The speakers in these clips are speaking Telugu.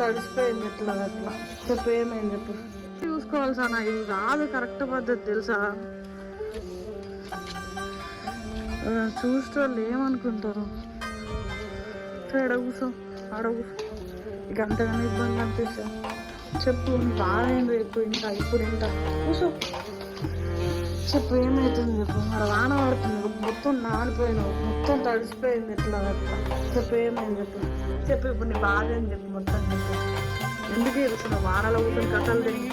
తడిసిపోయింది ఎట్లా అట్లా. చెప్పు ఏమైంది చెప్పు. చూసుకోవాల్సిన ఇది కాదు కరెక్ట్ పద్ధతి తెలుసా. చూస్తే వాళ్ళు ఏమనుకుంటారు. ఆడ కూర్చో ఆడ కూర్చో. ఇక అంతగానే ఇబ్బంది అనిపిస్తా. చెప్పు బాగా ఏంటి చెప్పు. ఇంకా ఇప్పుడు ఇంత కూర్చో. చెప్పు ఏమవుతుంది చెప్పు. మరి వాన పడుతుంది మొత్తం నానిపోయినావు మొత్తం తడిసిపోయింది ఎట్లా అట్లా. చెప్పు ఏమైంది చెప్పు. చెప్పు ఇప్పుడు నీ బాధ ఏంది చెప్పు మొత్తం చెప్పు. ఎందుకు ఏడుస్తున్నావు వానలో కూర్చొని కథలు తిరిగి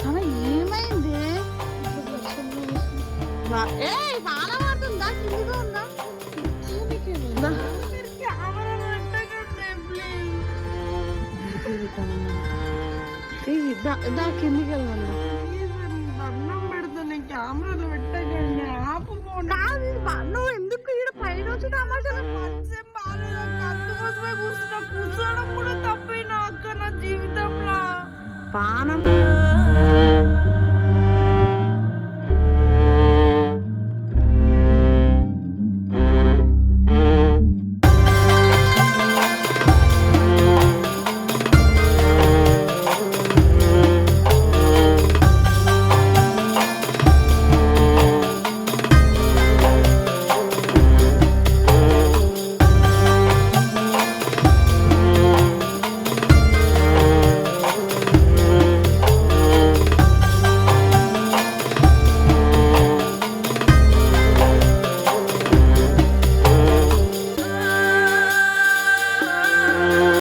అలా ఏమైంది. వాన పడుతుందా కిందిగా ఉందా కిందికి వెళ్ళాను. అన్నం పెడుతున్నా కెమెరాలో పెట్టకండి ఆపుకోండి. నువ్వు ఎందుకు ఇక్కడ పైన వచ్చి అందుకోసమే కూర్చోడం కూడా తప్పైనా అక్క నా జీవితంలో పానం